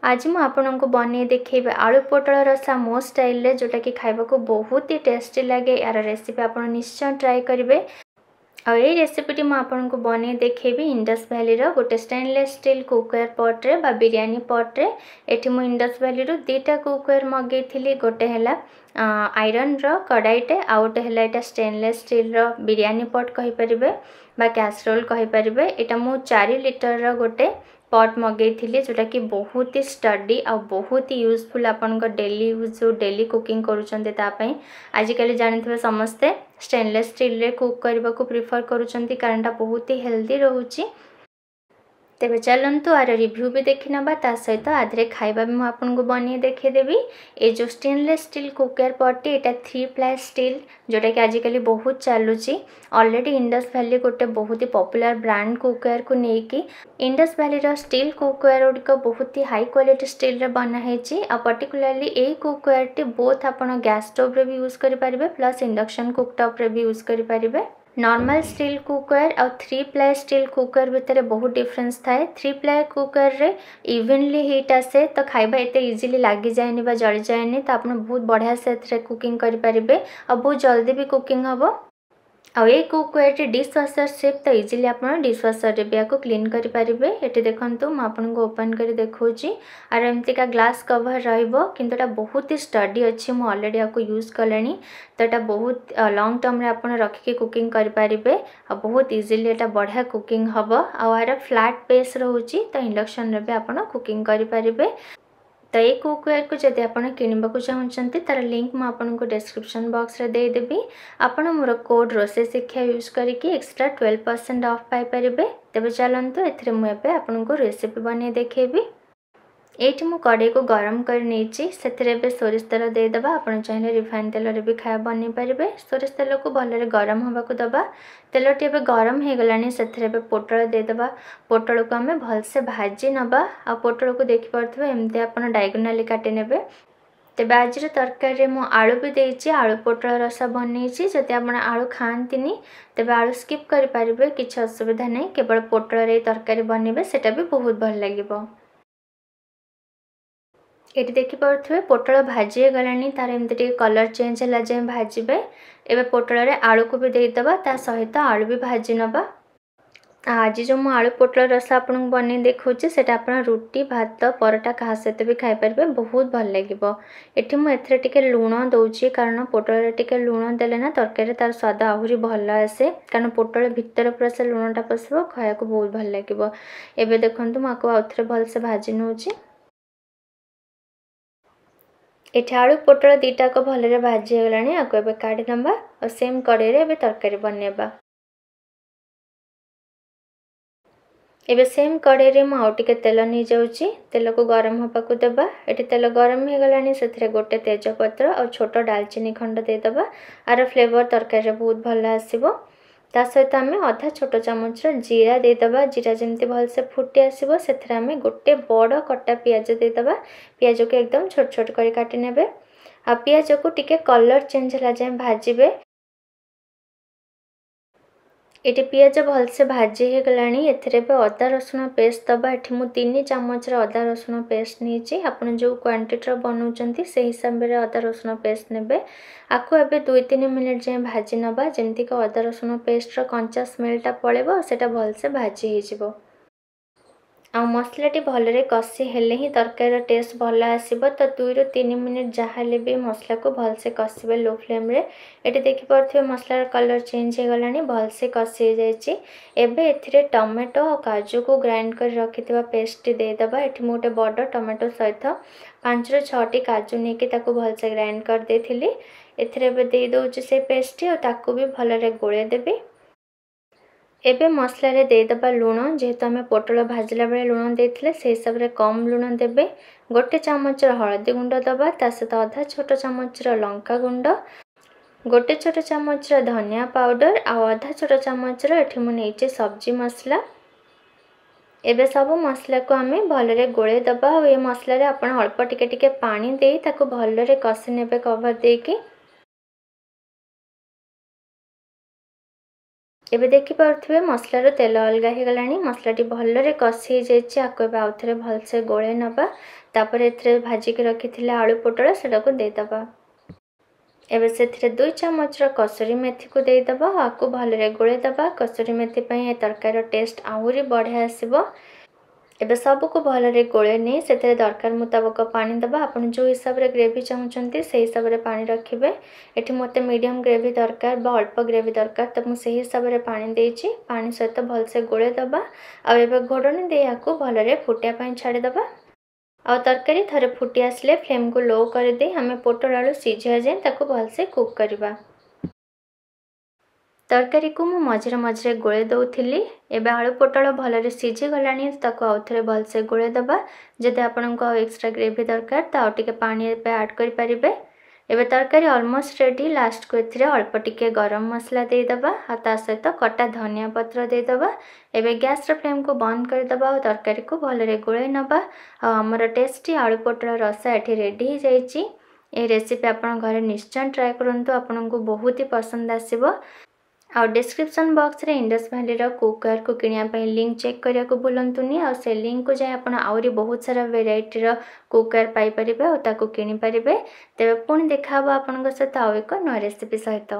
आज मु आपनको बने देखेबे आलू पोटल रसा मो स्टाइल रे जोटा कि खाइबा को बहुत ही टेस्टी लगे। यार रेसिपी आप निश्चय ट्राई करेंगे। और ये रेसिपीटी मुझे आपको बने देखेबी इंडस वैली गोटे स्टेनलेस स्टील कुकवेयर पट रे बा बिरियानी पट रे। एठी मु इंडस वैली दीटा कुकवेयर मगेइथिली। गोटे है आयरन रो कड़ाईटे आ गोटे है एटा स्टेनलेस स्टील रो बिरियानी पट कहि परिबे बा कैसरोल कहि परिबे। एटा मु 4 लीटर रो गोटे पट मगेइथिली जोटा कि बहुत ही स्टडी आ बहुत ही यूजफुल आपन डेली यूज जो डेली कुकिंग करूछन्ते ता पई। आजिकल जानते समस्ते स्टेनलेस स्टील रे कुक करने को प्रिफर करूछन्ती कारण ता बहुत ही हेल्दी रहूची। तेबे चलंतु आर रिव्यू भी देखि नबा ता सहित आधरे खाइबा भी मैं आपनको बनी देखे देबी। ए जो स्टेनलेस स्टील कुकर पट्टी एटा 3 प्लाई स्टील जोटा कि आजिकल बहुत चलुची। ऑलरेडी इंडस वैली गोटे बहुत ही पॉपुलर ब्रांड कुकर को नेकी इंडस वैली रो स्टील कुकर गुड़िक बहुत ही हाई क्वालिटी स्टील रे बना हेची। आ पर्टिकुलरली ए कुकर टी बोथ आपण गैस स्टोव रे भी यूज करि परिबे प्लस इंडक्शन कुकटॉप रे भी यूज करि परिबे। नॉर्मल स्टील कुकर और 3 प्लाई स्टील कुकर भितर बहुत डिफरेंस थाए। 3 प्लाई कुकर रे इवनली हीट आसे तो खाइबा एते इजीली लागी जाएनी बा जली जाएनी तो आपन बहुत बढ़िया से कुकिंग करि परिबे और बहुत जल्दी भी कुकिंग हबो। और ये कुकवेयर डिश वाशर सेप तो इजीली आप डिश वाशर रे भी आपको क्लीन करि परिबे। एटी देखंतु म आपनको ओपन करि देखौची आर एमती का ग्लास कवर रहइबो किंतु एटा बहुत ही स्टडी अछि। मु ऑलरेडी आपको यूज कलेनी तो एटा बहुत लॉन्ग टर्म रे आपन रखि के कुकिंग करि परिबे और बहुत इजीली एटा बढ़िया कुकिंग हबो। आ आर फ्लैट बेस रहउची तो इंडक्शन रे भी आपन कुकिंग करि परिबे। तो ये कुकवेयर को जब आप किणवा चाहते तार लिंक मुझे आपको डिस्क्रिप्शन बॉक्स रे दे देबी। आपण मोर कोड रोसे शिक्षा यूज करके एक्स्ट्रा 12% ऑफ पाई परिबे। तेबे चलंतु एथरे मु एबे आपनको रेसिपी बने देखेबी। एठी मु कड़ाई को गरम कर नेची सेथरे बे सोरिष तेल दे दबा। आपण चाहे रिफाइन तेल रे भी खाया बने परिबे। सोरिष तेल को भलरे गरम होबा को दबा। तेल टी बे गरम हे गलानी सेथरे बे पोटल दे दबा। पोटल को हमें भल से भाजी नबा। आ पोटल को देखि परथबे एमते आपण डायगोनली काटि नेबे। तेबे आज तरकारी मु आलू भी देछि। आलू पोटल रसा बनेछि। जदि आपण आलू खांतिनी तेबे आलू स्किप करि परिबे किछ असुविधा नै। केवल पोटल रे तरकारी बनेबे सेटा भी बहुत भल लागिबो। ये देखि पारे पोटल भाजी गलानी तार एमती कलर चेंज है जाए भाजबे। एबे पोटल रे आलू को भी देदबा ता सहित आलू भी भाजी नबा। आज जो मु आलू पोटल रसा आपन बने देखौछि सेटा आपन रोटी भात परोटा कहा सहित भी खाई परिबे बहुत भल लागिबो। एठी मु एथरे टिके लूण दउछि कारण पोटल रे टिके लूण देले ना तरकारी तार स्वाद आहुरी भल आसे कारण पोटल भीतर पूरा से लूणटा पसबो खाया को बहुत भल लागिबो। एबे देखंतु मु आको आउथरे भल से भाजी नउछि। एठी आलू पोटल दीटा को भलरे भाजी गलानी। आको एबे काढी नबा और सेम कड़ाई रे एबे तरकारी बनेबा। एबे सेम कड़ाई रे मु आउटिके तेल नहीं जाउची। तेल को गरम होबा को देबा। एठी तेल गरम हे गलानी सेथरे गोटे तेजपत्र और छोटो दालचीनी खंड दे दबा। आर फ्लेवर तरकारी रे बहुत भल आसीबो। ता सहित आम अधा छोट चामच जीरा दे दबा। जीरा जमती भल से फुटी आसीबो सेथरे आम गोटे बड़ कटा पियाज दे दबा। पियाज को एकदम छोट छोट कर काटी नेबे। आ पियाज को टिके कलर चेंज होला जाए भाजिबे। एटी पियाज भल से भाजी हे गलानी। एथरे पे अदा रसुण पेस्ट दबा। एठी मु 3 चामच अदा रसुण पेस्ट नीची। आपण जो क्वांटिटी रो बनौचंती से हिसाब रे अदा रसुण पेस्ट नेबे। आको एबे 2-3 मिनिट जाए भाजी नबा जेमती को अदा रसुण पेस्ट रो कंचा स्मेलटा पळेबो सेटा भल से भाजी हे जिवो। आ मसलाटी भलरे कसी हेले ही तरकारी टेस्ट भल आसीबो। तो 2-3 मिनिट जहाले भी मसला को भल से कसीबे लो फ्लेम रे। एटी देखि परथिबे मसलार कलर चेंज हे गलानी भल से कसी जायछि। एबे एथिरे टमाटो और काजू को ग्राइंड कर रखितबा पेस्ट दे दबा। एठी मोटे बड़ टमाटो सहित 5-6 काजू नेकी ताको भल से ग्राइंड कर देथिली। एथिरे बे दे दोछि से पेस्ट और ताको भी भलरे गोळे देबे। एबे मसला रे दे दबा लूण। जेहेतु आम पोटल भाजला बेले लूण देथिले से हिसाब रे कम लूण देबे। गोटे चामच हळदी गुंड दबा ता सहित आधा छोट चामच लंका गुंड, गोटे छोट चामच धनिया पाउडर आ आधा छोट चामच एठी मु नेछि सब्जी मसला। एबे सब मसला को आम भलरे गोळे दबा। और ये मसला रे आपण अल्प टिके टिके पानी दे ताको भलरे कसी नेबे कवर देकी। एबे देखि पारुथिबे मसलार तेल अलगा हो गलानी। मसलाटी भलरे कषि हो जाइछि। आको एबे आउथरे भलसे गोळे नबा। तापरे एथरे भाजी के रखिथिले आलू पोटଳ सेटाको दे दबा। एबे सेथिरे 2 चम्मच कसूरी मेथी को दे दबा। आको भलरे गोळे दबा। कसूरी मेथी पई ए तरकारी टेस्ट आहुरी बढ़िया आसीबो। एबे सबको को भलरे गोळे नै सेते दरकार मुताबिक पानी दबा। आपण जो हिसाब रे ग्रेवी चाहउचंती से हिसाब रे पानी रखिबे। एठी मते मीडियम ग्रेवी दरकार बा अल्प ग्रेवी दरकार त मु से हिसाब रे पानी देछि। पानी सहित भलसे गोळे दबा। आ एबे घोडणी दे याकू भलरे फुटिया पई छाडी दबा। आ तरकारी थरे फुटी आसले फ्लेम को लो कर दे हमें पोटल आलू सिझा जाए ताको भलसे कुक करबा। तरकारी को मु मझरे मझरे गोळे दउथिली। एबे आलू पोटल भलरे सिझी गलानी ताको आउथरे भलसे गोळे दबा। जदि आपनको एक्स्ट्रा ग्रेवी दरकार ता आ टिके पानी पे ऐड करि परिबे। एबे तरकारी ऑलमोस्ट रेडी। लास्ट को एथिरे अल्प टिके गरम मसला दे दबा आ ता सहित कटा धनिया पत्र दे दबा। एबे गैस रे फ्लेम को बंद कर दबा और तरकारी को भलरे गोळे नबा। आ हमर टेस्टी आलू पोटल रसा एठी रेडी हो जाइछि। ए रेसिपी आपण घरे निश्चय ट्राई करंतु। आपनको बहुत ही पसंद आसीबो। आ डिस्क्रिप्शन बॉक्स रे इंडस वैली रो कुकर को किनिया पई लिंक चेक करिया को भूलंतुनी। आ से लिंक को जाय आपण आउरी बहुत सारा वेराइटी रो कुकर पाई परिबे और ताको किनि परिबे। तेबे पुणी देखा हबो आपनक सहित आउ एक नया रेसिपी सहित।